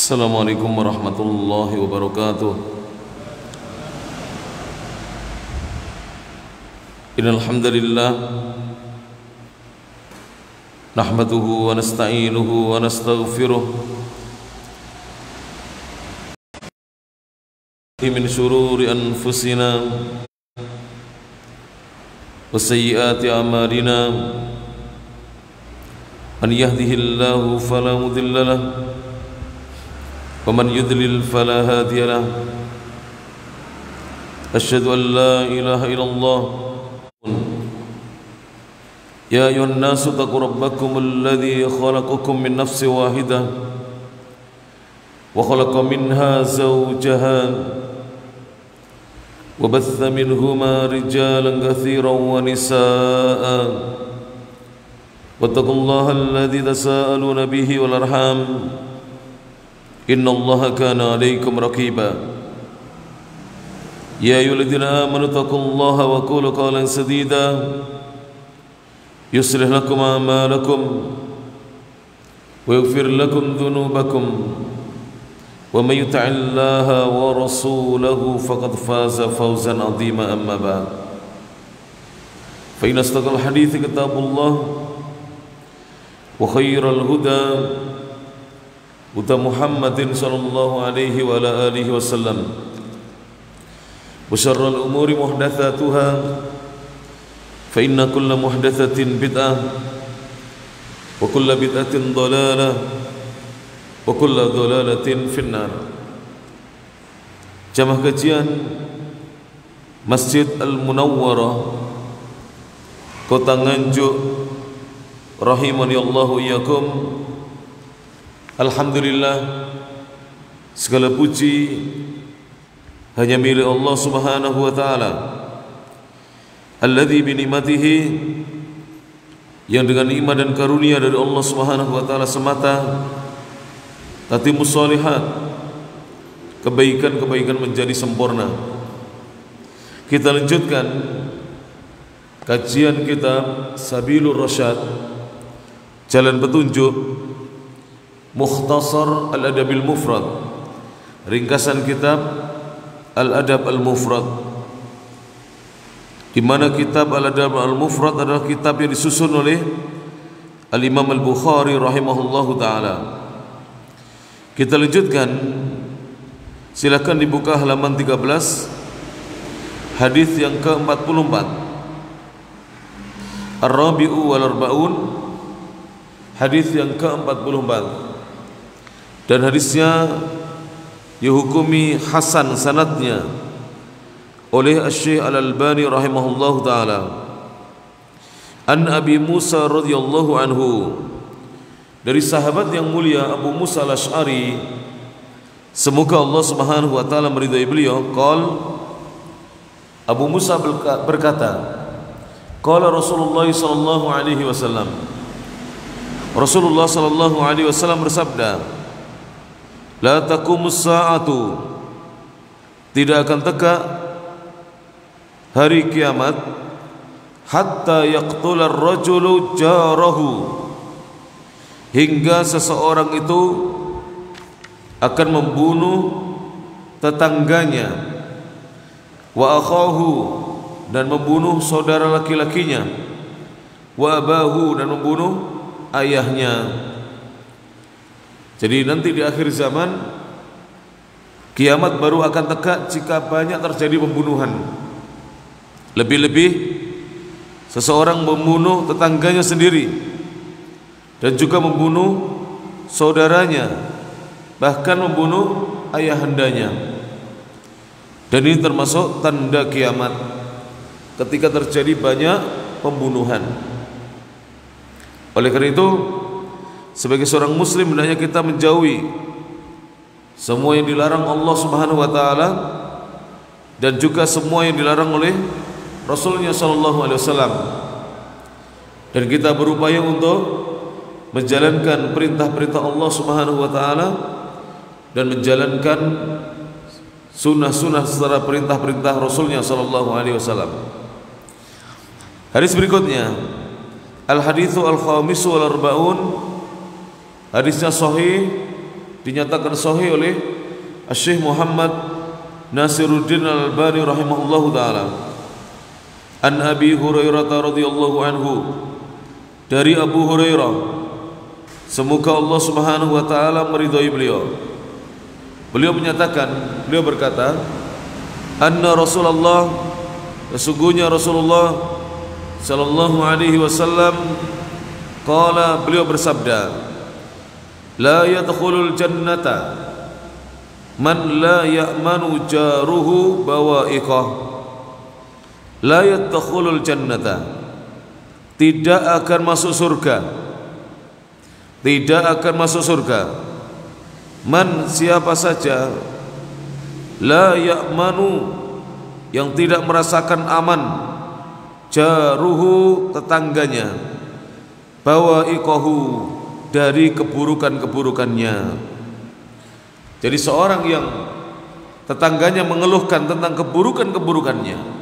Assalamualaikum warahmatullahi wabarakatuh. Innal hamdalillah nahmaduhu wa nasta'inuhu wa nastaghfiruh min shururi anfusina wa sayyiati a'malina man yahdihillahu fala mudilla lahu ومن يضلل فلا هادي له أشهد أن لا إله إلا الله يا أيها الناس اتقوا ربكم الذي خلقكم من نفس واحدة وخلق منها زوجها وبث منهما رجالا كثيرا ونساء واتقوا الله الذي تساءلون به والأرحام إن الله كان عليكم رقيبا يا أيها الذين آمنوا اتقوا الله وقولوا قولا سديدا يصلح لكم أعمالكم ويغفر لكم ذنوبكم ومن يطع الله ورسوله فقد فاز فوزا عظيما أما بعد فإن أصدق الحديث كتاب الله وخير الهدى هدى محمد صلى الله عليه وعلى آله وسلم وشر الأمور محدثاتها فإن كل محدثة بدعة وكل بدعة ضلالة وكل ضلالة في النار. Jamaah kajian Masjid Al-Munawwarah Kota Nganjuk rahimani Allahu iyyakum. Alhamdulillah, segala puji hanya milik Allah Subhanahu wa taala. Alladzi bi ni'matihi, yang dengan nikmat dan karunia dari Allah Subhanahu wa taala semata tatimmus shalihat, kebaikan-kebaikan menjadi sempurna. Kita lanjutkan kajian kitab Sabilur Rasyad, jalan petunjuk, Mukhtasar Al-Adabil Mufrad, ringkasan kitab Al-Adab Al-Mufrad, di mana kitab Al-Adab Al-Mufrad adalah kitab yang disusun oleh Al-Imam Al-Bukhari rahimahullahu ta'ala. Kita lanjutkan, silakan dibuka halaman 13, hadis yang ke-44. Ar-Rabi'u wal-Arba'un, hadis yang ke-44. Dan hadisnya dihukumi hasan sanadnya oleh Asy-Syaikh Al-Albani rahimahullahu taala. An Abi Musa radhiyallahu anhu, dari sahabat yang mulia Abu Musa Al-Asy'ari, semoga Allah Subhanahu wa taala meridai beliau, qala, Abu Musa berkata, qala Rasulullah sallallahu alaihi wasallam, Rasulullah sallallahu alaihi wasallam bersabda, la taqumus sa'atu, tidak akan tegak hari kiamat, hatta yaqtula ar-rajulu jarahu, hingga seseorang itu akan membunuh tetangganya, wa akhahu, dan membunuh saudara laki-lakinya, wa abahu, dan membunuh ayahnya. Jadi nanti di akhir zaman kiamat baru akan tegak jika banyak terjadi pembunuhan. Lebih-lebih seseorang membunuh tetangganya sendiri dan juga membunuh saudaranya, bahkan membunuh ayahandanya. Dan ini termasuk tanda kiamat, ketika terjadi banyak pembunuhan. Oleh karena itu, sebagai seorang muslim hendaknya kita menjauhi semua yang dilarang Allah Subhanahu wa taala dan juga semua yang dilarang oleh Rasulnya sallallahu alaihi wasallam. Dan kita berupaya untuk menjalankan perintah-perintah Allah Subhanahu wa taala dan menjalankan sunnah-sunnah setelah perintah-perintah Rasulnya sallallahu alaihi wasallam. Hadis berikutnya, Al-Hadithu Al-Khamisu Wal-Arba'un, hadisnya sahih dinyatakan sahih oleh Syekh Muhammad Nasiruddin Al-Albani rahimahullahu taala. An Abi Hurairah radhiyallahu anhu, dari Abu Hurairah, semoga Allah Subhanahu wa taala meridhai beliau. Beliau menyatakan, beliau berkata, anna Rasulullah, sesungguhnya Rasulullah sallallahu alaihi wasallam qala, beliau bersabda, la yadkhulul jannata man la ya'manu jaruhu bawa'iqah. La yadkhulul jannata, tidak akan masuk surga, tidak akan masuk surga, man, siapa saja, la ya'manu, yang tidak merasakan aman, jaruhu, tetangganya, bawa'iqahu, dari keburukan-keburukannya. Jadi seorang yang tetangganya mengeluhkan tentang keburukan-keburukannya,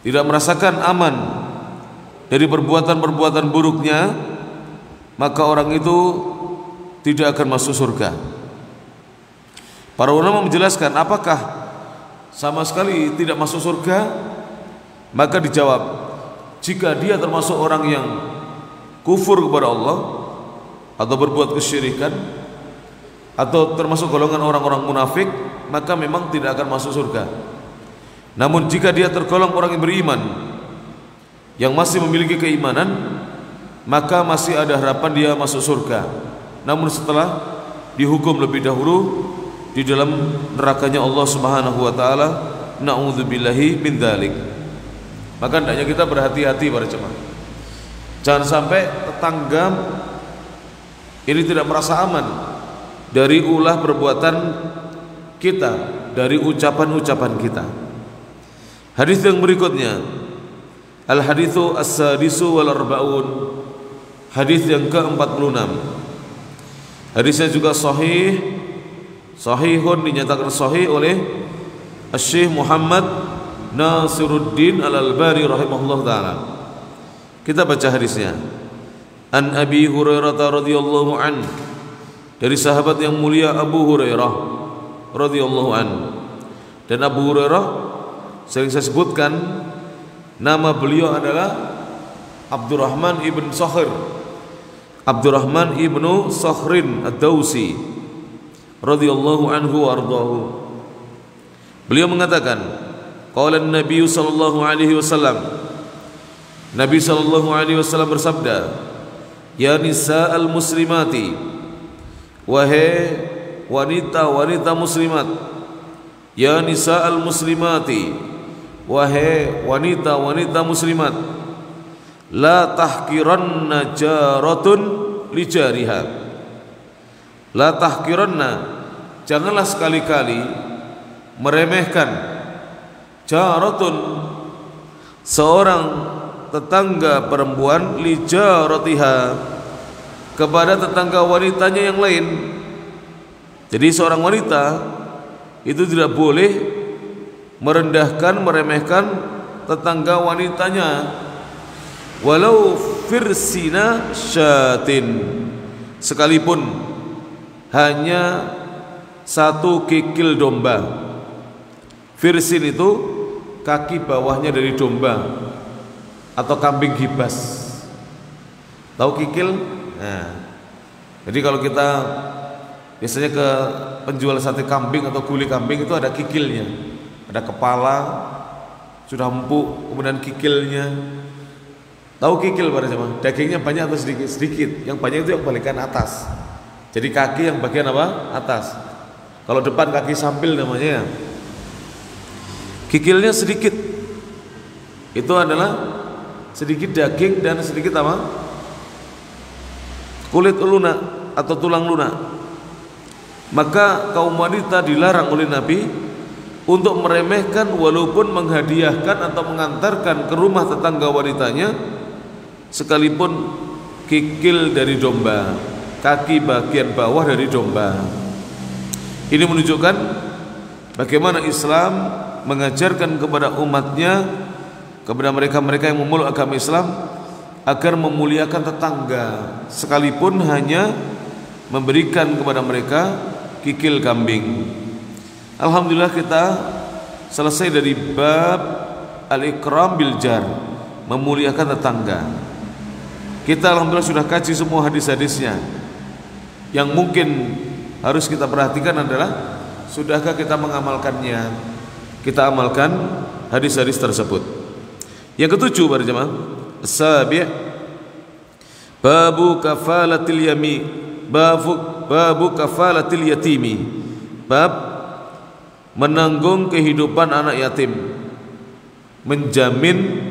tidak merasakan aman dari perbuatan-perbuatan buruknya, maka orang itu tidak akan masuk surga. Para ulama menjelaskan apakah sama sekali tidak masuk surga, maka dijawab, jika dia termasuk orang yang kufur kepada Allah atau berbuat kesyirikan atau termasuk golongan orang-orang munafik, maka memang tidak akan masuk surga. Namun jika dia tergolong orang yang beriman, yang masih memiliki keimanan, maka masih ada harapan dia masuk surga. Namun setelah dihukum lebih dahulu di dalam nerakanya Allah Subhanahu wa taala, na'udzubillahi min dzalik. Maka hendaknya kita berhati-hati para jemaah. Jangan sampai tetangga ini tidak merasa aman dari ulah perbuatan kita, dari ucapan-ucapan kita. Hadis yang berikutnya, al haditsu as-sadisu wal arba'un, hadis yang ke-46. Hadisnya juga sahih, sahihun, dinyatakan sahih oleh Syekh Muhammad Nasiruddin Al-Albani rahimahullah taala. Kita baca hadisnya. An Abi Hurairah radhiyallahu an, dari sahabat yang mulia Abu Hurairah radhiyallahu an. Dan Abu Hurairah sering saya sebutkan, nama beliau adalah Abdurrahman ibn Sakhr, Abdurrahman ibnu Sakhrin ad-Dausi radhiyallahu anhu wa ardhahu. Beliau mengatakan, qala an-nabiy sallallahu alaihi wasallam, Nabi sallallahu alaihi wasallam bersabda, ya nisa'al muslimati, wahai wanita-wanita muslimat, ya nisa'al muslimati, wahai wanita-wanita muslimat, la tahkiranna jaratun li jariha. La tahkiranna, janganlah sekali-kali meremehkan, jaratun, seorang tetangga perempuan, li jaratiha, kepada tetangga wanitanya yang lain. Jadi seorang wanita itu tidak boleh merendahkan, meremehkan tetangga wanitanya, walau firsina syatin, sekalipun hanya satu kikil domba. Firsin itu kaki bawahnya dari domba atau kambing gibas. Tahu kikil? Nah, jadi kalau kita biasanya ke penjual sate kambing atau gulai kambing, itu ada kikilnya. Ada kepala sudah empuk, kemudian kikilnya. Tahu kikil pada jemaah? Dagingnya banyak atau sedikit? Sedikit. Yang banyak itu yang bagian atas. Jadi kaki yang bagian apa? Atas. Kalau depan kaki sampil namanya. Kikilnya sedikit. Itu adalah sedikit daging dan sedikit apa? Kulit lunak atau tulang lunak. Maka kaum wanita dilarang oleh Nabi untuk meremehkan, walaupun menghadiahkan atau mengantarkan ke rumah tetangga wanitanya sekalipun kikil dari domba, kaki bagian bawah dari domba. Ini menunjukkan bagaimana Islam mengajarkan kepada umatnya, kepada mereka-mereka yang memeluk agama Islam, agar memuliakan tetangga, sekalipun hanya memberikan kepada mereka kikil kambing. Alhamdulillah kita selesai dari bab al-ikram bil jar, memuliakan tetangga. Kita alhamdulillah sudah kaji semua hadis-hadisnya. Yang mungkin harus kita perhatikan adalah sudahkah kita mengamalkannya? Kita amalkan hadis-hadis tersebut. Yang ketujuh para jemaah, as-sabi' babu kafalatil yami, babu kafalatil yatimi, bab menanggung kehidupan anak yatim, menjamin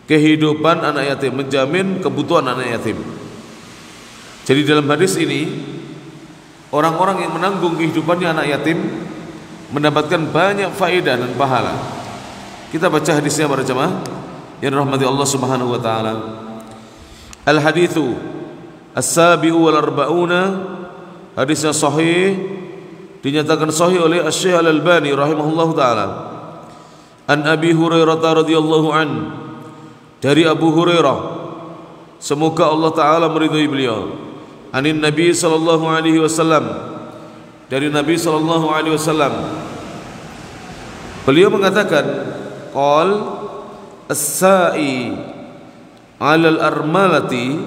kehidupan anak yatim, menjamin kebutuhan anak yatim. Jadi dalam hadis ini orang-orang yang menanggung kehidupannya anak yatim mendapatkan banyak faedah dan pahala. Kita baca hadisnya para jemaah yang rahmati Allah Subhanahu wa taala. Al-haditsu as-sabi'u wal arba'una, hadisnya sahih, dinyatakan sahih oleh Asy-Syaikh Al-Albani rahimahullahu taala. An Abi Hurairah radhiyallahu an, dari Abu Hurairah, semoga Allah taala meridhai beliau. Anin Nabi sallallahu alaihi wasallam, dari Nabi sallallahu alaihi wasallam, beliau mengatakan, qal as-sa'i 'alal armalati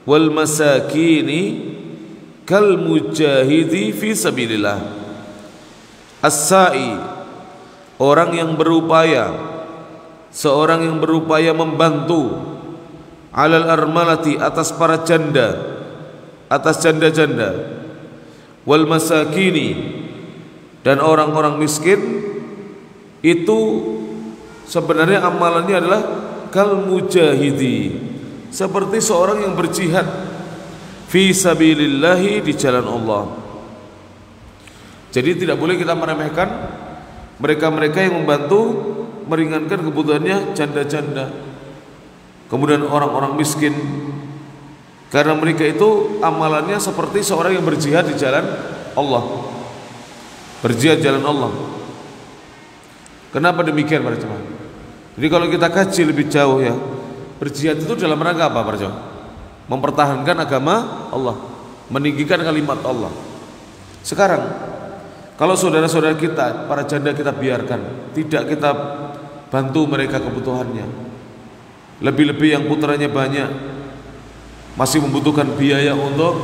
wal masakini kal mujahidi fi sabilillah. As-sa'i, orang yang berupaya, seorang yang berupaya membantu, 'alal armalati, atas para janda, atas janda-janda, wal masakini, dan orang-orang miskin, itu sebenarnya amalannya adalah kal mujahidi, seperti seorang yang berjihad fi sabilillahi, di jalan Allah. Jadi tidak boleh kita meremehkan mereka-mereka yang membantu meringankan kebutuhannya janda-janda, kemudian orang-orang miskin, karena mereka itu amalannya seperti seorang yang berjihad di jalan Allah, berjihad jalan Allah. Kenapa demikian para jemaah? Jadi kalau kita kaji lebih jauh ya, berjihad itu dalam rangka apa para jemaah? Mempertahankan agama Allah, meninggikan kalimat Allah. Sekarang kalau saudara-saudara kita, para janda kita biarkan, tidak kita bantu mereka kebutuhannya, lebih-lebih yang putranya banyak, masih membutuhkan biaya untuk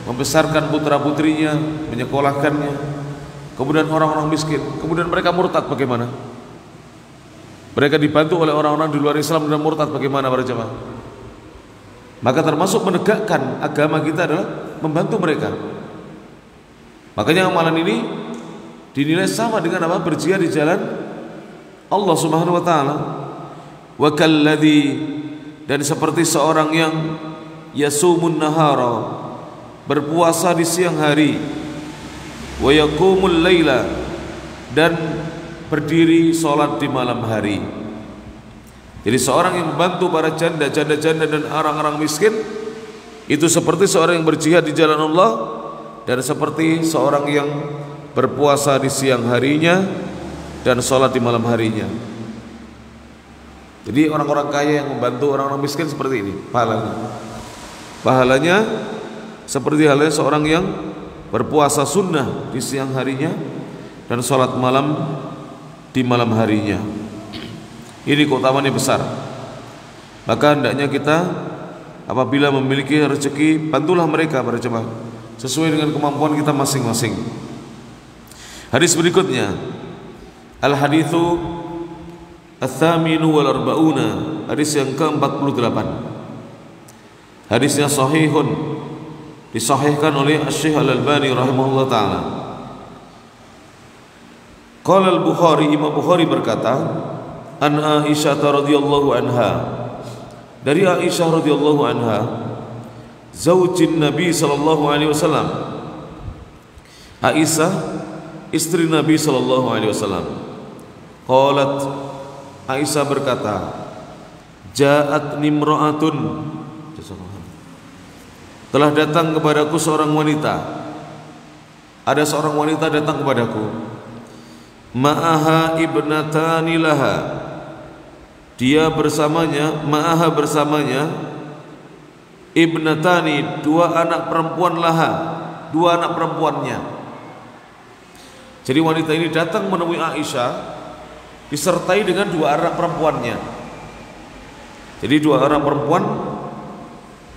membesarkan putra-putrinya, menyekolahkannya, kemudian orang-orang miskin, kemudian mereka murtad, bagaimana? Mereka dibantu oleh orang-orang di luar Islam dan murtad, bagaimana para jemaah? Maka termasuk menegakkan agama kita adalah membantu mereka. Makanya amalan ini dinilai sama dengan apa? Berjihad di jalan Allah Subhanahu wa taala. Wa kalladzi, dan seperti seorang yang yasumun nahara, berpuasa di siang hari, wa yaqumul laila, dan berdiri salat di malam hari. Jadi seorang yang membantu para janda dan orang-orang miskin itu seperti seorang yang berjihad di jalan Allah, dan seperti seorang yang berpuasa di siang harinya dan salat di malam harinya. Jadi orang-orang kaya yang membantu orang-orang miskin seperti ini pahalanya seperti halnya seorang yang berpuasa sunnah di siang harinya dan salat malam di malam harinya. Ini keutamaannya besar. Maka hendaknya kita apabila memiliki rezeki, bantulah mereka para jemaah sesuai dengan kemampuan kita masing-masing. Hadis berikutnya, al-haditsu ats-tsaminu wal arba'una, hadis yang ke-48. Hadisnya sahihun, disahihkan oleh Asy-Syaikh Al-Albani rahimahullah taala. Qala al-Bukhari, Imam Bukhari berkata, an Aisyah radhiyallahu anha, dari Aisyah radhiyallahu anha, zaujin Nabi sallallahu alaihi wasallam, Aisyah istri Nabi sallallahu alaihi wasallam. Qalat, Aisyah berkata, ja'at nimra'atun, telah datang kepadaku seorang wanita. Ada seorang wanita datang kepadaku, ma'aha ibnatani laha, dia bersamanya, ma'aha bersamanya, ibnatani, dua anak perempuan laha, dua anak perempuannya. Jadi wanita ini datang menemui Aisyah disertai dengan dua anak perempuannya. Jadi dua anak perempuan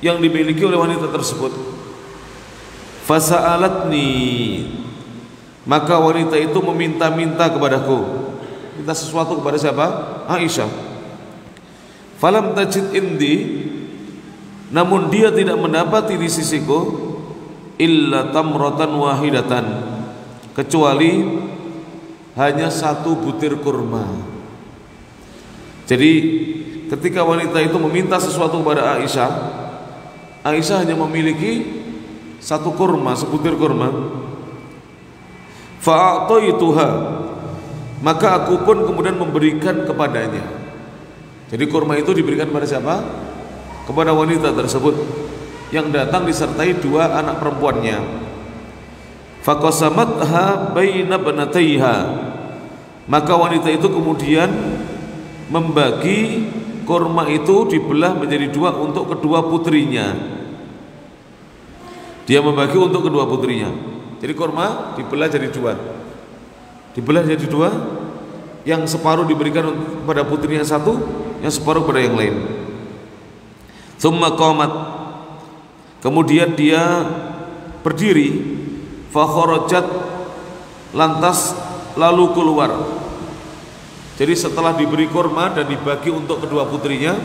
yang dimiliki oleh wanita tersebut. Fasa'alatni, maka wanita itu meminta-minta kepadaku. Minta sesuatu kepada siapa? Aisyah. Falam tajid indi, namun dia tidak mendapati di sisiku illa tamratan wahidatan, kecuali hanya satu butir kurma. Jadi ketika wanita itu meminta sesuatu kepada Aisyah, Aisyah hanya memiliki satu kurma, sebutir kurma. Fa'ataituha, maka aku pun kemudian memberikan kepadanya. Jadi kurma itu diberikan kepada siapa? Kepada wanita tersebut yang datang disertai dua anak perempuannya. Faqasamatha baina banataiha, maka wanita itu kemudian membagi kurma itu, dibelah menjadi dua untuk kedua putrinya. Dia membagi untuk kedua putrinya. Jadi kurma dibelah jadi dua. Dibelah jadi dua, yang separuh diberikan kepada putrinya satu, yang separuh kepada yang lain. Tsumma qamat, kemudian dia berdiri. Fa kharajat, lantas lalu keluar. Jadi setelah diberi kurma dan dibagi untuk kedua putrinya,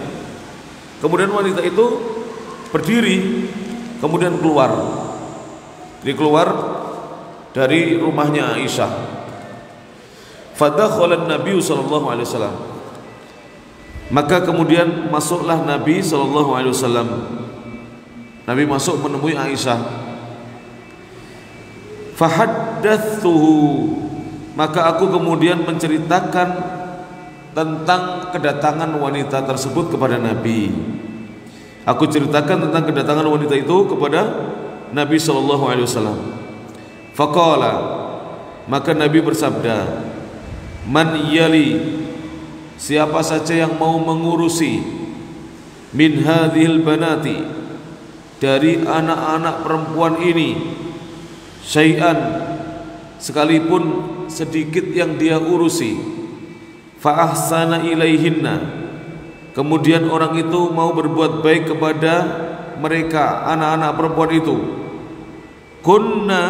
kemudian wanita itu berdiri, kemudian keluar. Jadi keluar dari rumahnya Aisyah. Fadakhala Nabi sallallahu alaihi wasallam, maka kemudian masuklah Nabi sallallahu alaihi wasallam. Nabi masuk menemui Aisyah. Fahaddatsuhu, maka aku kemudian menceritakan tentang kedatangan wanita tersebut kepada Nabi. Aku ceritakan tentang kedatangan wanita itu kepada Nabi sallallahu alaihi wasallam. Faqala, maka Nabi bersabda, man yali, siapa saja yang mau mengurusi min hadhil banati, dari anak-anak perempuan ini, syai'an, sekalipun sedikit yang dia urusi, fa ahsana ilaihinna, kemudian orang itu mau berbuat baik kepada mereka, anak-anak perempuan itu, kunna,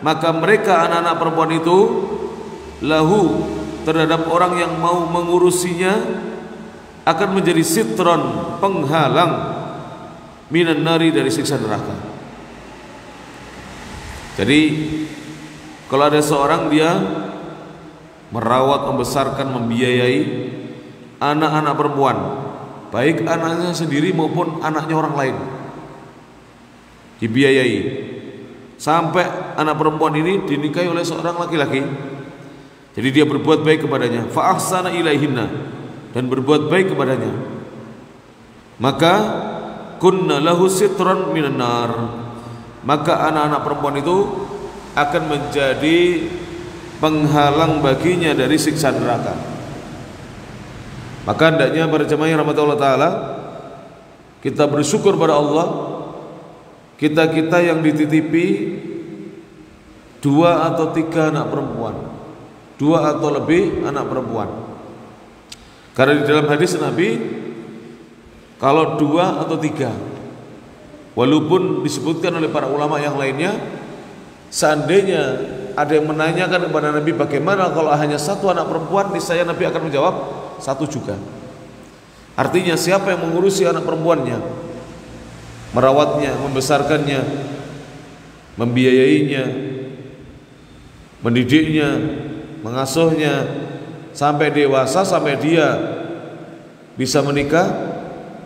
maka mereka anak-anak perempuan itu, lahu, terhadap orang yang mau mengurusinya, akan menjadi sitron, penghalang, minan nari, dari siksa neraka. Jadi kalau ada seorang dia merawat, membesarkan, membiayai anak-anak perempuan, baik anaknya sendiri maupun anaknya orang lain, dibiayai sampai anak perempuan ini dinikahi oleh seorang laki-laki. Jadi dia berbuat baik kepadanya, fa ahsana ilaihinna, dan berbuat baik kepadanya, maka kunna lahu sitran minan nar, maka anak-anak perempuan itu akan menjadi penghalang baginya dari siksa neraka. Maka hendaknya para jemaah yang rahmati Allah Ta'ala, kita bersyukur pada Allah, kita-kita yang dititipi 2 atau 3 anak perempuan, 2 atau lebih anak perempuan. Karena di dalam hadis Nabi, kalau 2 atau 3, walaupun disebutkan oleh para ulama yang lainnya, seandainya ada yang menanyakan kepada Nabi bagaimana kalau hanya 1 anak perempuan, niscaya Nabi akan menjawab 1 juga. Artinya siapa yang mengurusi anak perempuannya, merawatnya, membesarkannya, membiayainya, mendidiknya, mengasuhnya sampai dewasa, sampai dia bisa menikah,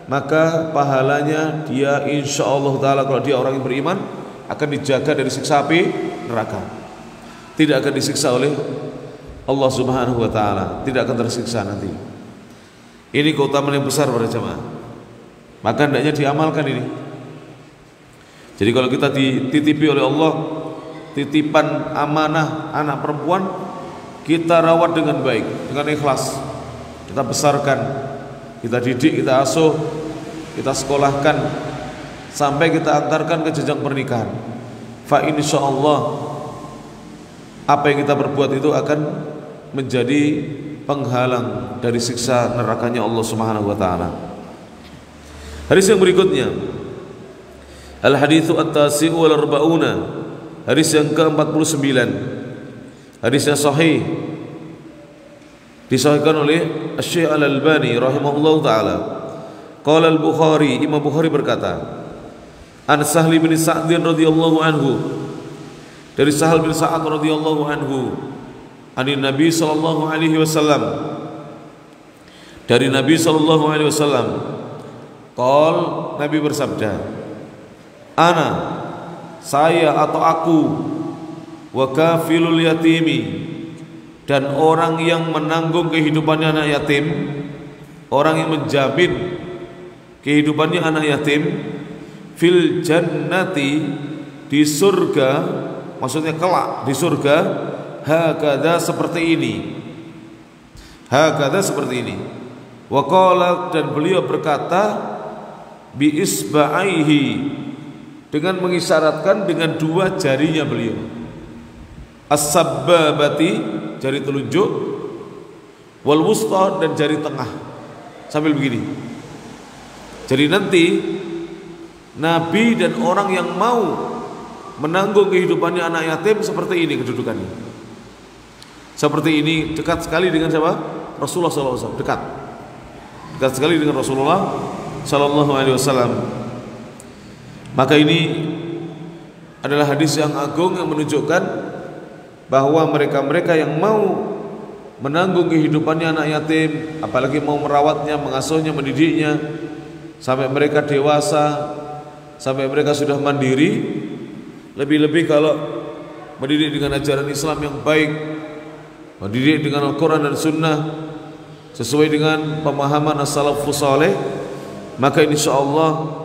maka pahalanya dia insya Allah ta'ala, kalau dia orang yang beriman, akan dijaga dari siksa api neraka, tidak akan disiksa oleh Allah subhanahu wa ta'ala, tidak akan tersiksa nanti. Ini keutamaan yang besar pada jemaah, maka hendaknya diamalkan ini. Jadi kalau kita dititipi oleh Allah titipan amanah anak perempuan, kita rawat dengan baik, dengan ikhlas, kita besarkan, kita didik, kita asuh, kita sekolahkan, sampai kita antarkan ke jenjang pernikahan. fa insyaallah apa yang kita perbuat itu akan menjadi penghalang dari siksa nerakanya Allah Subhanahu wa taala. Hadis yang berikutnya, al haditsu at-tasi'u wal arba'una, hadis yang ke-49, hadis yang sahih disahihkan oleh Syekh Al-Albani rahimahullahu taala. Qala Al-Bukhari, Imam Bukhari berkata, an Sahl bin Sa'd radhiyallahu anhu, dari Sahal bin Sa'ad radhiyallahu anhu, ani Nabi sallallahu alaihi wasallam, dari Nabi sallallahu alaihi wasallam, qol, Nabi bersabda, ana, saya atau aku, wa kafilul yatimi, dan orang yang menanggung kehidupannya anak yatim, orang yang menjamin kehidupannya anak yatim, fil jannati, di surga, maksudnya kelak di surga, hakadha, seperti ini, hakadha, seperti ini. Wa qala, dan beliau berkata, bi isba'aihi, dengan mengisyaratkan dengan dua jarinya beliau, as-sabbabati, jari telunjuk, wal wusta, dan jari tengah, sambil begini. Jadi nanti Nabi dan orang yang mau menanggung kehidupannya anak yatim seperti ini kedudukannya. Seperti ini, dekat sekali dengan siapa? Rasulullah SAW. Dekat sekali dengan Rasulullah SAW. Maka ini adalah hadis yang agung yang menunjukkan bahwa mereka-mereka yang mau menanggung kehidupannya anak yatim, apalagi mau merawatnya, mengasuhnya, mendidiknya sampai mereka dewasa, sampai mereka sudah mandiri. Lebih-lebih kalau mendidik dengan ajaran Islam yang baik, mendidik dengan Al-Quran dan Sunnah sesuai dengan pemahaman as-salafus saleh, maka insyaallah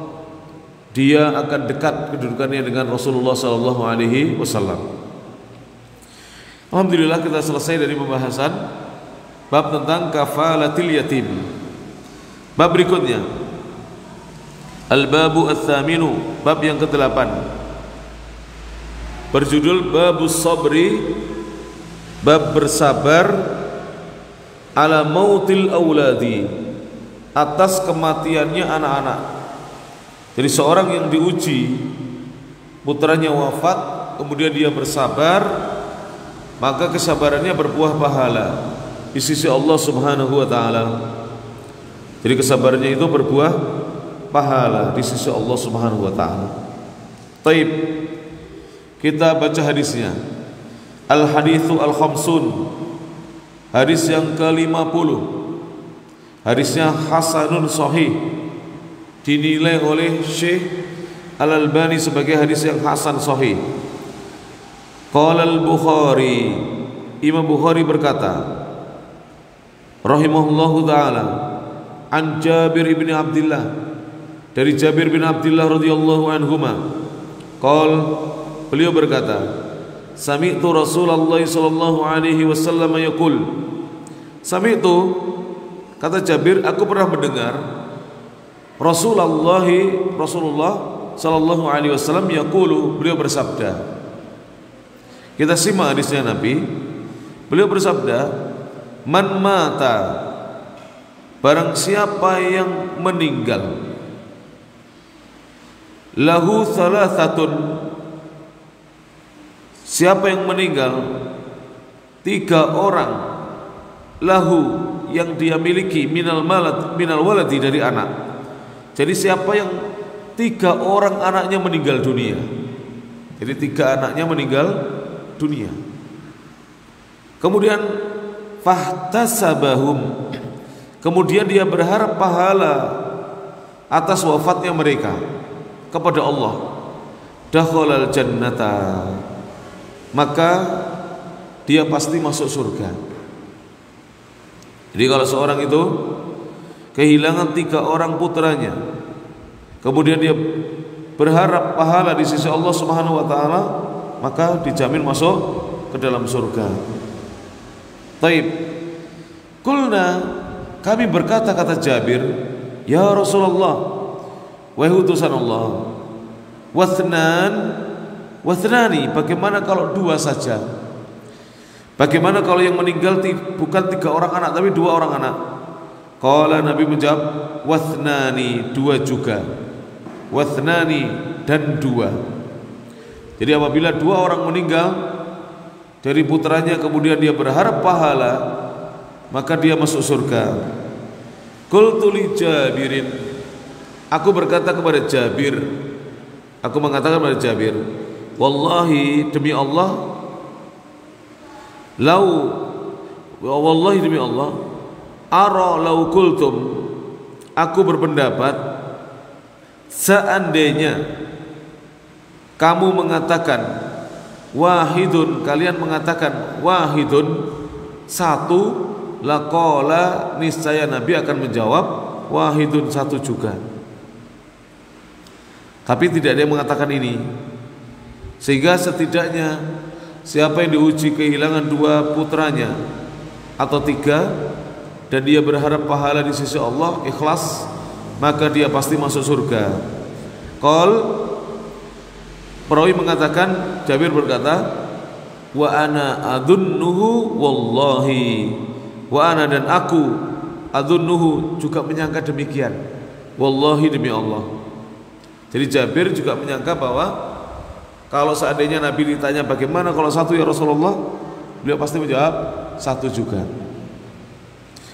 dia akan dekat kedudukannya dengan Rasulullah sallallahu alaihi wasallam. Alhamdulillah, kita selesai dari pembahasan bab tentang kafalatil yatim. Bab berikutnya, al-babu ats-tsaminu, bab yang ke-8, berjudul babus sabri, bab bersabar, ala mautil auladi, atas kematiannya anak-anak. Jadi seorang yang diuji, putranya wafat, kemudian dia bersabar, maka kesabarannya berbuah pahala di sisi Allah Subhanahu wa taala. Jadi kesabarannya itu berbuah pahala di sisi Allah Subhanahu wa taala. Taib, kita baca hadisnya. Al-haditsu al-khamsun, hadis yang ke-50. Hadisnya hasanun sahih, dinilai oleh Syekh Al-Albani sebagai hadis yang hasan sahih. Qala al-Bukhari, Imam Bukhari berkata rahimahullahu taala, an Jabir bin Abdullah, dari Jabir bin Abdullah radhiyallahu anhuma, qol, beliau berkata, sami'tu Rasulullah sallallahu alaihi wasallam yaqul, sami'tu, kata Jabir, aku pernah mendengar Rasulullah sallallahu alaihi wasallam yaqulu, beliau bersabda. Kita simak hadisnya Nabi. Beliau bersabda, man mata, barang siapa yang meninggal, lahu thalathatun, siapa yang meninggal, 3 orang, lahu, yang dia miliki, minal waladi, dari anak. Jadi siapa yang 3 orang anaknya meninggal dunia, jadi 3 anaknya meninggal dunia, kemudian fahtasabahum, kemudian dia berharap pahala atas wafatnya mereka kepada Allah, dakhalal jannata, maka dia pasti masuk surga. Jadi kalau seorang itu kehilangan 3 orang putranya, kemudian dia berharap pahala di sisi Allah Subhanahu wa taala, maka dijamin masuk ke dalam surga. Taib, kulna, kami berkata, kata Jabir, ya Rasulullah, wahai utusan Allah, wathnan, Wathnani, bagaimana kalau dua saja? Bagaimana kalau yang meninggal bukan 3 orang anak tapi 2 orang anak? Qala, Nabi menjawab, wathnani, 2 juga. Wathnani, dan 2. Jadi apabila 2 orang meninggal dari putranya kemudian dia berharap pahala, maka dia masuk surga. Qultu li Jabirin, aku berkata kepada Jabir, aku mengatakan kepada Jabir, wallahi, demi Allah, wallahi demi Allah, ara lau kultum, aku berpendapat seandainya kamu mengatakan wahidun, kalian mengatakan wahidun, 1, laqala, niscaya Nabi akan menjawab wahidun, 1 juga. Tapi tidak ada yang mengatakan ini, sehingga setidaknya siapa yang diuji kehilangan 2 putranya atau 3 dan dia berharap pahala di sisi Allah, ikhlas, maka dia pasti masuk surga. Qal, perawi mengatakan, Jabir berkata, wa ana adunnuhu wallahi, wa ana, dan aku, adunnuhu, juga menyangka demikian, wallahi, demi Allah. Jadi Jabir juga menyangka bahwa kalau seandainya Nabi ditanya bagaimana kalau 1 ya Rasulullah, beliau pasti menjawab 1 juga.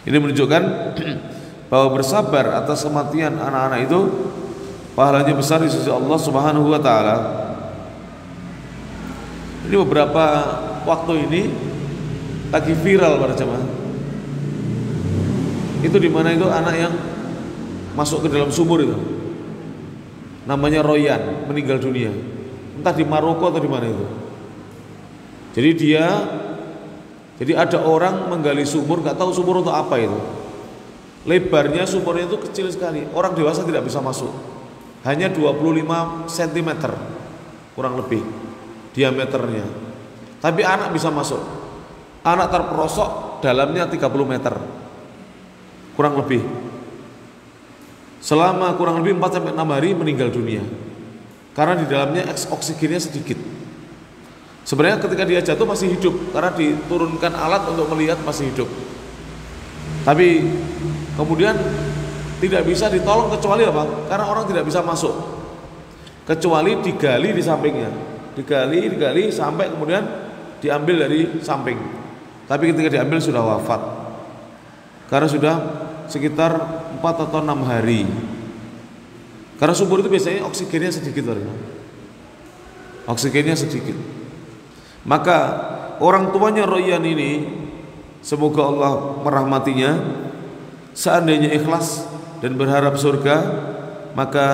Ini menunjukkan bahwa bersabar atas kematian anak-anak itu pahalanya besar di sisi Allah Subhanahu wa taala. Ini beberapa waktu ini lagi viral para jemaah. Itu di mana itu anak yang masuk ke dalam sumur itu. Namanya Royan, meninggal dunia. Entah di Maroko atau di mana itu. Jadi ada orang menggali sumur, nggak tahu sumur untuk apa itu. Lebarnya sumurnya itu kecil sekali, orang dewasa tidak bisa masuk. Hanya 25 cm kurang lebih diameternya. Tapi anak bisa masuk. Anak terperosok dalamnya 30 meter kurang lebih. Selama kurang lebih 4-6 hari meninggal dunia. Karena di dalamnya oksigennya sedikit. Sebenarnya ketika dia jatuh masih hidup karena diturunkan alat untuk melihat masih hidup. Tapi kemudian tidak bisa ditolong kecuali apa? Karena orang tidak bisa masuk. Kecuali digali di sampingnya. Digali sampai kemudian diambil dari samping. Tapi ketika diambil sudah wafat. Karena sudah sekitar 4 atau 6 hari. Karena sumur itu biasanya oksigennya sedikit, oksigennya sedikit. Maka orang tuanya Royan ini, semoga Allah merahmatinya, seandainya ikhlas dan berharap surga, maka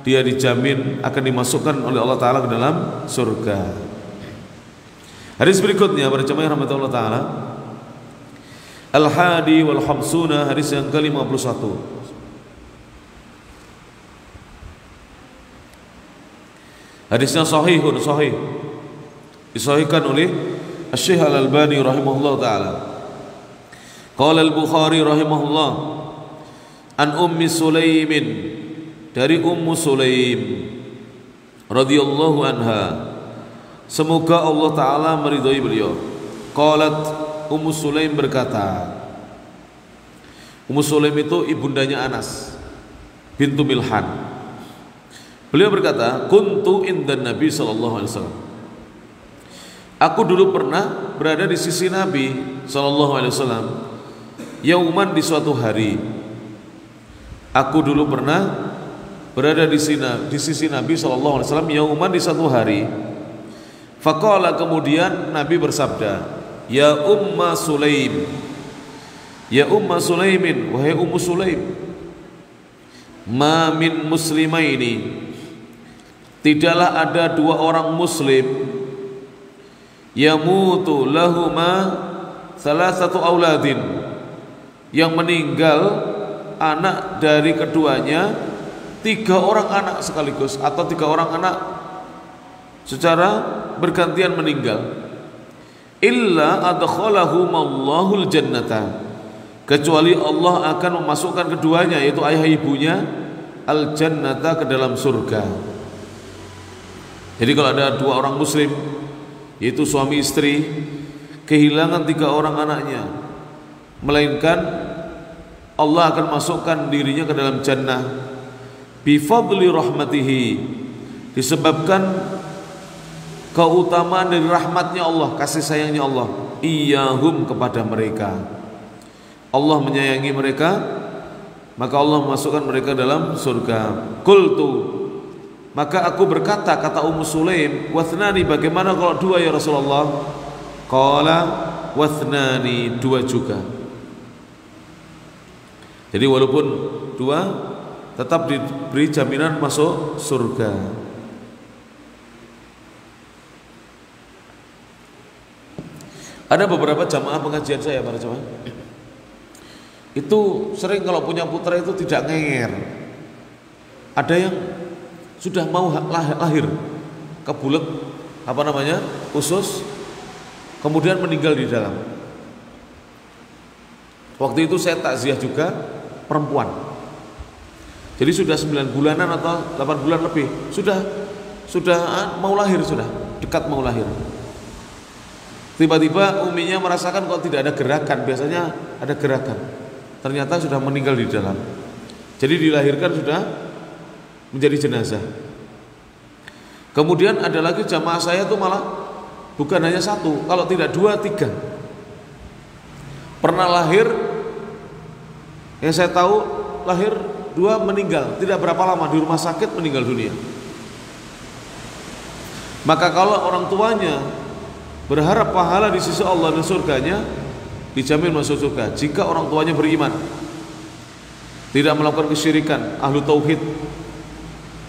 dia dijamin akan dimasukkan oleh Allah Ta'ala ke dalam surga. Hadis berikutnya pada jemaah rahmatullah Ta'ala, Al-Hadi wal Khamsuna, hadis yang ke-51. Hadisnya sahih, disahihkan oleh Syekh Al-Albani rahimahullah ta'ala. Qala Al-Bukhari rahimahullah, an Ummi Sulaimin, dari Ummu Sulaim radhiyallahu anha, semoga Allah Ta'ala meridhai beliau. Qalat, Ummu Sulaim berkata, Ummu Sulaim itu ibundanya Anas bintu Milhan. Beliau berkata, kuntu indan Nabi sallallahu alaihi wasallam. Aku dulu pernah berada di sisi Nabi sallallahu alaihi wasallam. Yauman, di suatu hari. Aku dulu pernah berada di sisi Nabi sallallahu alaihi wasallam. Yauman, di suatu hari. Faqala, kemudian Nabi bersabda, ya Umma Sulaim, ya Umma Sulaimin, wahai Ummu Sulaim, ma min muslimaini, tidaklah ada 2 orang muslim, yamutu lahuma salasatu auladin, yang meninggal anak dari keduanya 3 orang anak sekaligus, atau 3 orang anak secara bergantian meninggal, illa adkhalahumallahul jannata, kecuali Allah akan memasukkan keduanya, yaitu ayah ibunya, al jannata, ke dalam surga. Jadi kalau ada dua orang muslim, yaitu suami istri, kehilangan 3 orang anaknya, melainkan Allah akan masukkan dirinya ke dalam jannah bifadli rahmatihi, disebabkan keutamaan dari rahmatnya Allah, kasih sayangnya Allah, iyahum, kepada mereka. Allah menyayangi mereka, maka Allah memasukkan mereka dalam surga. Qultu, maka aku berkata, kata Ummu Sulaim, wathnani, bagaimana kalau 2 ya Rasulullah? Qala wathnani, 2 juga. Jadi walaupun 2 tetap diberi jaminan masuk surga. Ada beberapa jamaah pengajian saya, para jamaah, itu sering kalau punya putra itu tidak ngenger. Ada yang sudah mau lahir kebulet usus, kemudian meninggal di dalam. Waktu itu saya takziah juga perempuan. Jadi sudah 9 bulanan atau 8 bulan lebih, sudah mau lahir, sudah dekat mau lahir. Tiba-tiba uminya merasakan kok tidak ada gerakan, biasanya ada gerakan. Ternyata sudah meninggal di dalam. Jadi dilahirkan sudah menjadi jenazah. Kemudian ada lagi jamaah saya tuh malah bukan hanya 1, kalau tidak 2, 3. Pernah lahir, yang saya tahu lahir 2 meninggal, tidak berapa lama di rumah sakit meninggal dunia. Maka kalau orang tuanya berharap pahala di sisi Allah dan surganya, dijamin masuk surga jika orang tuanya beriman, tidak melakukan kesyirikan, ahlu tauhid,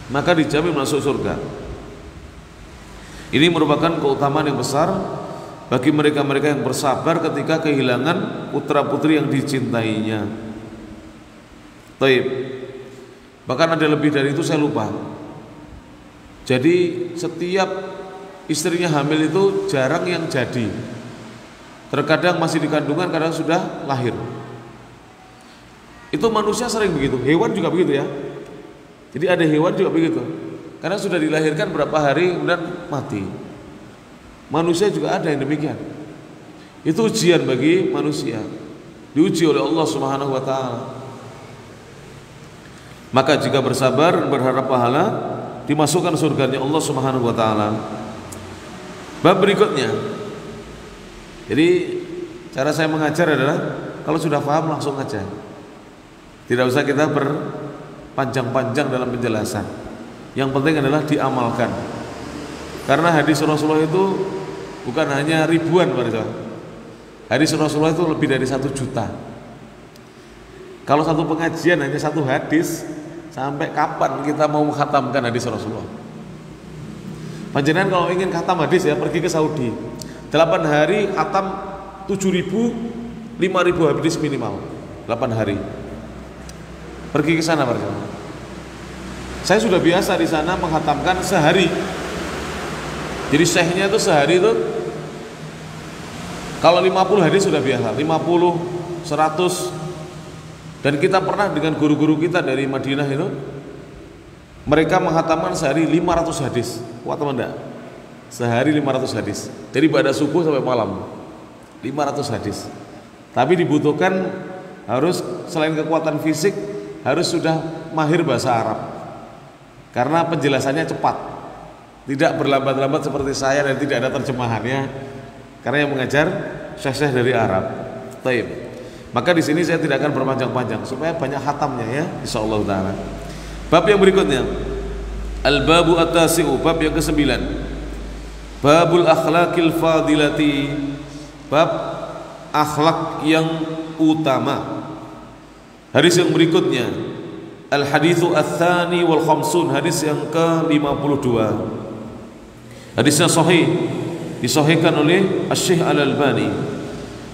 maka dijamin masuk surga. Ini merupakan keutamaan yang besar bagi mereka-mereka yang bersabar ketika kehilangan putra-putri yang dicintainya. Taib. Bahkan ada lebih dari itu, saya lupa. Jadi setiap istrinya hamil itu jarang yang jadi. Terkadang masih di kandungan, kadang sudah lahir. Itu manusia sering begitu, hewan juga begitu ya. Jadi ada hewan juga begitu. Karena sudah dilahirkan berapa hari kemudian mati. Manusia juga ada yang demikian. Itu ujian bagi manusia, diuji oleh Allah Subhanahu wa taala. Maka jika bersabar berharap pahala, dimasukkan surganya Allah Subhanahu wa taala. Bab berikutnya. Jadi cara saya mengajar adalah kalau sudah paham langsung aja. Tidak usah kita berpanjang-panjang dalam penjelasan. Yang penting adalah diamalkan. Karena hadis Rasulullah itu bukan hanya ribuan, hadis Rasulullah itu lebih dari 1 juta. Kalau satu pengajian hanya 1 hadis, sampai kapan kita mau mengkhatamkan hadis Rasulullah? Panjenengan kalau ingin khatam hadis ya pergi ke Saudi. 8 hari khatam 7.000, 5.000 hadis minimal. 8 hari. Pergi ke sana, Pak. Saya sudah biasa di sana menghatamkan sehari. Jadi syekhnya itu sehari itu kalau 50 hadis sudah biasa, 50, 100. Dan kita pernah dengan guru-guru kita dari Madinah itu, mereka menghatamkan sehari 500 hadis. Wah teman enggak? Sehari 500 hadis. Jadi pada subuh sampai malam 500 hadis. Tapi dibutuhkan harus selain kekuatan fisik harus sudah mahir bahasa Arab. Karena penjelasannya cepat, tidak berlambat-lambat seperti saya dan tidak ada terjemahannya. Karena yang mengajar syekh-syekh dari Arab. Taib. Maka di sini saya tidak akan berpanjang-panjang supaya banyak khatamnya ya, insyaallah taala. Bab yang berikutnya, al-babu at-tasi'u, bab yang ke-9. Babul akhlaqil fadilati, bab akhlak yang utama. Hadis yang berikutnya, al-haditsu ats-tsani wal khamsun, hadis yang ke-52. Hadisnya sahih, disahihkan oleh Asy-Syaikh Al-Albani.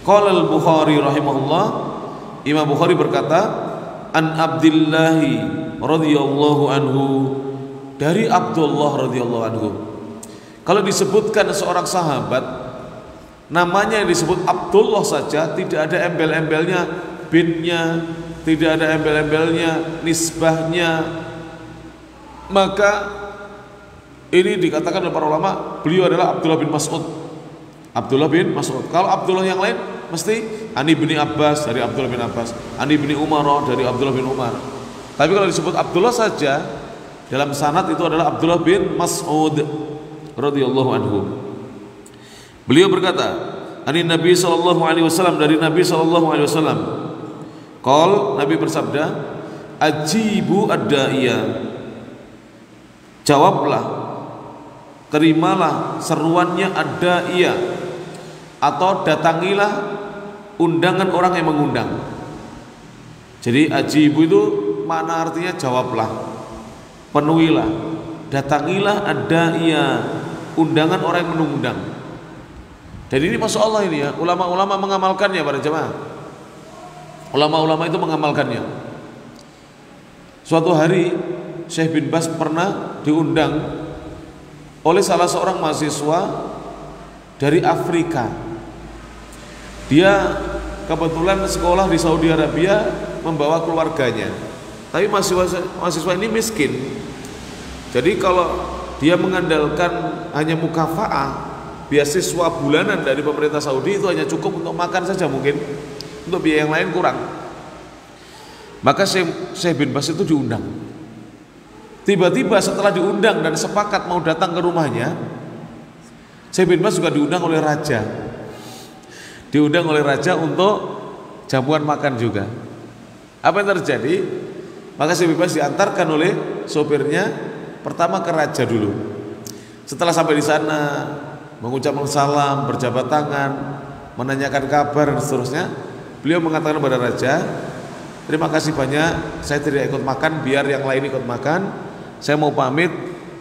Qala Al-Bukhari rahimahullah, Imam Bukhari berkata, an Abdullah radhiyallahu anhu, dari Abdullah radhiyallahu anhu. Kalau disebutkan seorang sahabat, namanya yang disebut Abdullah saja, tidak ada embel-embelnya, binnya, tidak ada embel-embelnya, nisbahnya, maka Ini dikatakan oleh para ulama, beliau adalah Abdullah bin Mas'ud. Abdullah bin Mas'ud. Kalau Abdullah yang lain mesti Ani bin Abbas dari Abdullah bin Abbas, Ani bin Umar dari Abdullah bin Umar. Tapi kalau disebut Abdullah saja dalam sanad itu adalah Abdullah bin Mas'ud radhiyallahu anhu. Beliau berkata, Ani Nabi sallallahu alaihi wasallam, dari Nabi sallallahu alaihi wasallam. Qol, Nabi bersabda, ajibu ad-da'iya. Jawablah, terimalah seruannya ad-da'iya, atau datangilah undangan orang yang mengundang. Jadi ajibu itu mana artinya jawablah, penuhilah, datangilah ad-da'iya, undangan orang yang mengundang. Dan ini masya Allah ini ya, ulama-ulama mengamalkannya para jemaah. Ulama-ulama itu mengamalkannya. Suatu hari Syekh bin Baz pernah diundang oleh salah seorang mahasiswa dari Afrika. Dia kebetulan sekolah di Saudi Arabia membawa keluarganya. Tapi mahasiswa ini miskin. Jadi kalau dia mengandalkan hanya mukafaah, beasiswa bulanan dari pemerintah Saudi, itu hanya cukup untuk makan saja mungkin. Untuk biaya yang lain kurang. Maka Syekh bin Baz itu diundang. Tiba-tiba setelah diundang dan sepakat mau datang ke rumahnya, Syekh bin Baz juga diundang oleh raja. Diundang oleh raja untuk jamuan makan juga. Apa yang terjadi? Maka Syekh bin Baz diantarkan oleh sopirnya pertama ke raja dulu. Setelah sampai di sana, mengucapkan salam, berjabat tangan, menanyakan kabar dan seterusnya, beliau mengatakan kepada raja, terima kasih banyak, saya tidak ikut makan, biar yang lain ikut makan. Saya mau pamit,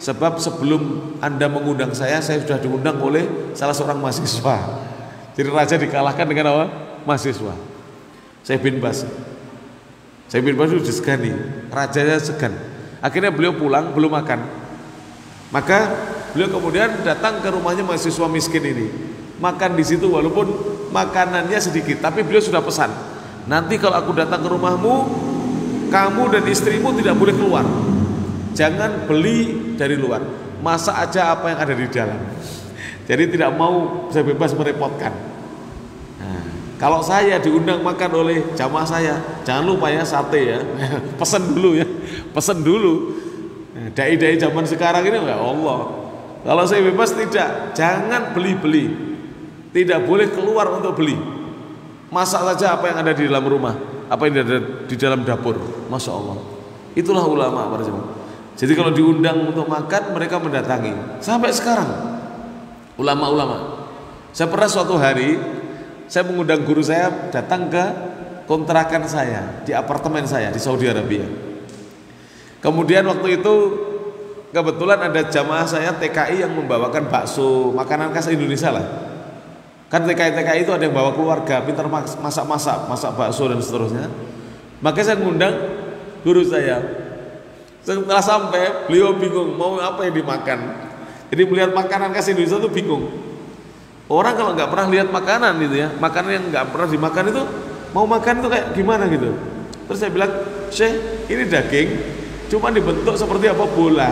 sebab sebelum Anda mengundang saya sudah diundang oleh salah seorang mahasiswa. Jadi raja dikalahkan dengan apa? Mahasiswa. Syekh bin Baz itu disegani, rajanya segan. Akhirnya beliau pulang, belum makan. Maka beliau kemudian datang ke rumahnya mahasiswa miskin ini, makan di situ walaupun makanannya sedikit, tapi beliau sudah pesan, nanti kalau aku datang ke rumahmu, kamu dan istrimu tidak boleh keluar, jangan beli dari luar, masak aja apa yang ada di dalam. Jadi tidak mau saya bebas merepotkan. Nah, kalau saya diundang makan oleh jamaah saya, jangan lupa ya sate ya, pesen dulu ya, pesen dulu. Nah, dai-dai zaman sekarang ini ya Allah, kalau saya bebas tidak, jangan beli-beli. Tidak boleh keluar untuk beli. Masak saja apa yang ada di dalam rumah, apa yang ada di dalam dapur. Masya Allah. Itulah ulama para jemaah. Jadi kalau diundang untuk makan, mereka mendatangi. Sampai sekarang ulama-ulama. Saya pernah suatu hari saya mengundang guru saya datang ke kontrakan saya, di apartemen saya di Saudi Arabia. Kemudian waktu itu kebetulan ada jamaah saya TKI yang membawakan bakso, makanan khas Indonesia lah. Kan TKI itu ada yang bawa keluarga, pintar masak bakso dan seterusnya. Maka saya mengundang guru saya. Setelah sampai, beliau bingung mau apa yang dimakan. Jadi melihat makanan khas Indonesia itu bingung. Orang kalau nggak pernah lihat makanan gitu ya, makanan yang nggak pernah dimakan itu, mau makan itu kayak gimana gitu. Terus saya bilang, Syekh, ini daging, cuma dibentuk seperti apa bola.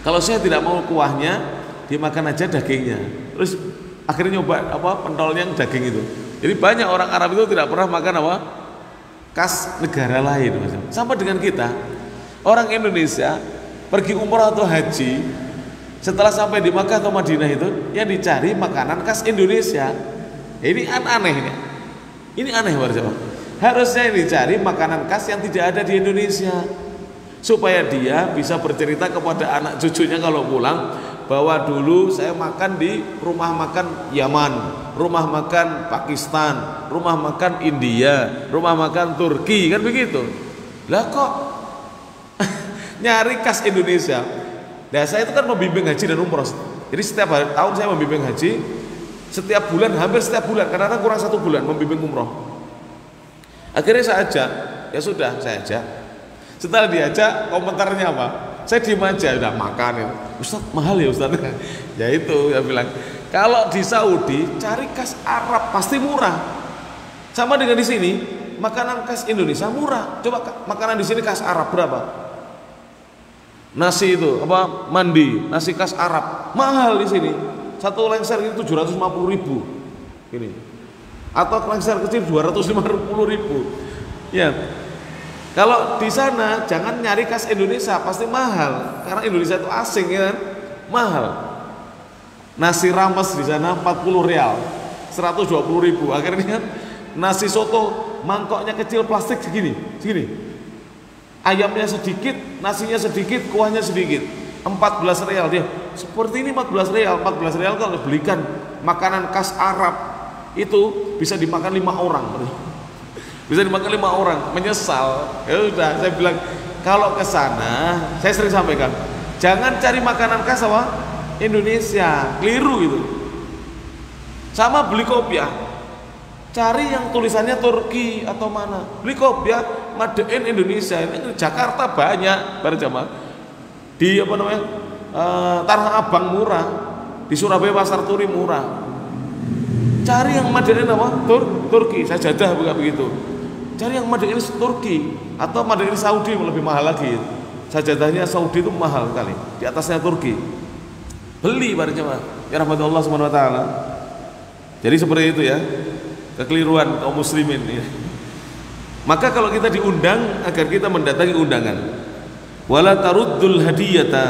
Kalau saya tidak mau kuahnya, dimakan aja dagingnya. Terus akhirnya nyoba pentolnya yang daging itu. Jadi banyak orang Arab itu tidak pernah makan khas negara lain. Sama dengan kita, orang Indonesia pergi umrah atau haji, setelah sampai di Makkah atau Madinah itu yang dicari makanan khas Indonesia. Ini aneh ya. Ini aneh warga. Harusnya yang dicari makanan khas yang tidak ada di Indonesia, supaya dia bisa bercerita kepada anak cucunya kalau pulang bahwa dulu saya makan di rumah makan Yaman, rumah makan Pakistan, rumah makan India, rumah makan Turki, kan begitu. Lah kok nyari khas Indonesia. Nah, saya itu kan membimbing haji dan umroh. Jadi setiap tahun saya membimbing haji, setiap bulan, hampir setiap bulan, kadang-kadang kurang 1 bulan membimbing umroh. Akhirnya saya ajak, ya sudah saya ajak. Setelah diajak, komentarnya apa? Saya diem aja, udah makan ya. Ustaz mahal ya Ustaz. Ya itu saya bilang, kalau di Saudi cari khas Arab pasti murah. Sama dengan di sini, makanan khas Indonesia murah. Coba makanan di sini khas Arab berapa? nasi itu apa mandi, nasi khas Arab mahal di sini. Satu lengser itu 750.000 ini. Atau lengser kecil 250.000. Ya. Kalau di sana jangan nyari khas Indonesia, pasti mahal. Karena Indonesia itu asing ya kan? Mahal. Nasi rames di sana 40 rial, 120.000. Akhirnya nasi soto mangkoknya kecil plastik segini. Ayamnya sedikit, nasinya sedikit, kuahnya sedikit. 14 rial dia. Seperti ini 14 rial. 14 rial kalau belikan makanan khas Arab itu bisa dimakan 5 orang. Bisa dimakan 5 orang. Menyesal. Ya udah, saya bilang kalau ke sana, saya sering sampaikan, jangan cari makanan khas apa? Indonesia. Keliru itu. Sama beli kopiah. Cari yang tulisannya Turki atau mana. Beli kopiah made in Indonesia. Ini Jakarta banyak berjamaah. Di apa namanya? Tanah Abang murah. Di Surabaya Pasar Turi murah. Cari yang made in apa? Turki. Saya jadah bukan begitu. Cari yang made in Turki atau made in Saudi lebih mahal lagi. Sajadahnya Saudi itu mahal kali. Di atasnya Turki. Beli berjamaah. Ya rahmat Allah Subhanahu wa taala. Jadi seperti itu ya. Kekeliruan kaum muslimin ya. Maka kalau kita diundang agar kita mendatangi undangan. Wala taruddul hadiyata,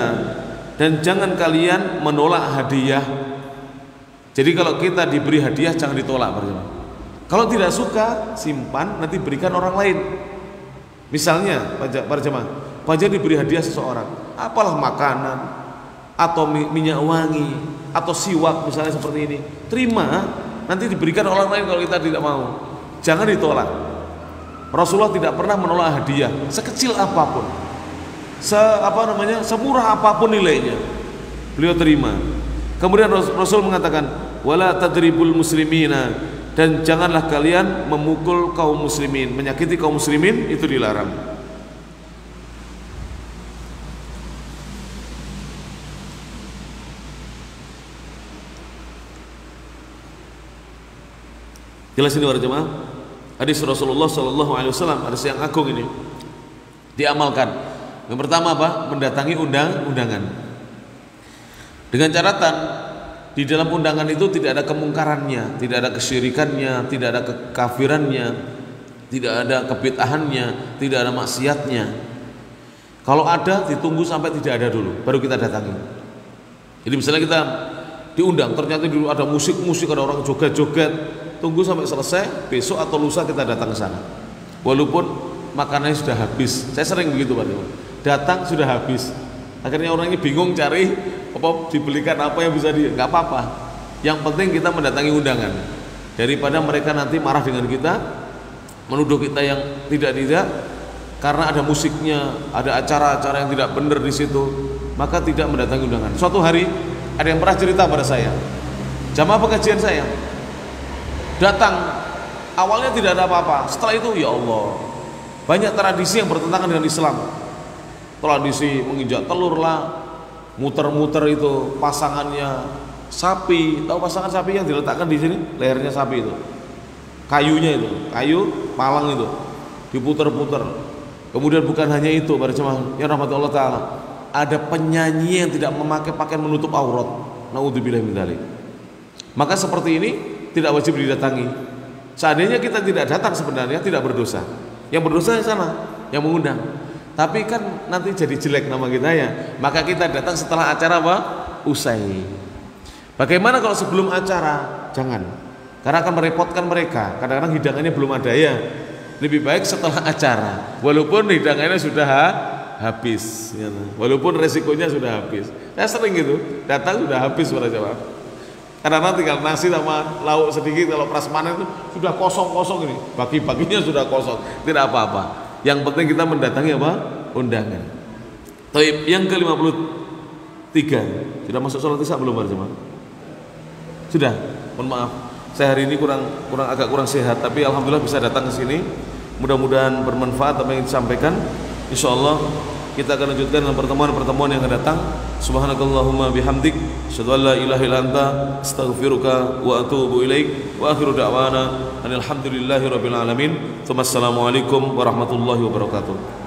dan jangan kalian menolak hadiah. Jadi kalau kita diberi hadiah jangan ditolak berjamaah. Kalau tidak suka simpan, nanti berikan orang lain. Misalnya para jemaah, Fajar diberi hadiah seseorang, apalah makanan atau minyak wangi atau siwak misalnya seperti ini, terima, nanti diberikan orang lain kalau kita tidak mau. Jangan ditolak. Rasulullah tidak pernah menolak hadiah sekecil apapun, semurah apapun nilainya, beliau terima. Kemudian Rasul mengatakan, wala tadribul muslimina, dan janganlah kalian memukul kaum muslimin, menyakiti kaum muslimin itu dilarang. Jelas ini para jemaah. Hadis Rasulullah sallallahu alaihi wasallam, hadis yang agung ini diamalkan. Yang pertama apa? Mendatangi undangan. Dengan catatan di dalam undangan itu tidak ada kemungkarannya, tidak ada kesyirikannya, tidak ada kekafirannya, tidak ada kebid'ahannya, tidak ada maksiatnya. Kalau ada ditunggu sampai tidak ada dulu, baru kita datangi. Jadi misalnya kita diundang, ternyata dulu ada musik, ada orang joget-joget, tunggu sampai selesai, besok atau lusa kita datang ke sana. Walaupun makanannya sudah habis. Saya sering begitu Pak. Datang sudah habis. Akhirnya orang ini bingung cari dibelikan apa yang bisa nggak apa-apa. Yang penting kita mendatangi undangan. Daripada mereka nanti marah dengan kita, menuduh kita yang tidak karena ada musiknya, ada acara-acara yang tidak benar di situ, maka tidak mendatangi undangan. Suatu hari ada yang pernah cerita pada saya, jamaah pengajian saya datang, awalnya tidak ada apa-apa, setelah itu ya Allah, banyak tradisi yang bertentangan dengan Islam. Tradisi menginjak telur lah, muter-muter itu pasangannya sapi, tahu pasangan sapi yang diletakkan di sini, lehernya sapi itu, kayunya itu, kayu palang itu diputer-puter. Kemudian bukan hanya itu, para jemaah yang rahmat Allah taala, ada penyanyi yang tidak memakai pakaian menutup aurat. Naudzubillah min dzalik. Maka seperti ini tidak wajib didatangi. Seandainya kita tidak datang sebenarnya tidak berdosa. Yang berdosa yang sana, yang mengundang. Tapi kan nanti jadi jelek nama kita ya. Maka kita datang setelah acara apa? Usai. Bagaimana kalau sebelum acara? Jangan. Karena akan merepotkan mereka. Kadang-kadang hidangannya belum ada ya. Lebih baik setelah acara. Walaupun hidangannya sudah habis. Walaupun resikonya sudah habis. Saya sering gitu. Datang sudah habis para jemaah. Karena tinggal nasi sama lauk sedikit, kalau prasmanan itu sudah kosong-kosong ini. Bagi-baginya sudah kosong. Tidak apa-apa. Yang penting kita mendatangi apa? Undangan. Taib yang ke-53. Sudah masuk sholat isya belum berjemaah? Sudah. Mohon maaf. Saya hari ini agak kurang sehat, tapi alhamdulillah bisa datang ke sini. Mudah-mudahan bermanfaat apa yang disampaikan. Insyaallah kita akan lanjutkan dalam pertemuan-pertemuan yang akan datang. Subhanakallahumma bihamdik, asyhadu an la ilaha illa anta, astaghfiruka wa atubu ilaik. Wa akhiru da'wana alhamdulillahi rabbil alamin. Wassalamualaikum warahmatullahi wabarakatuh.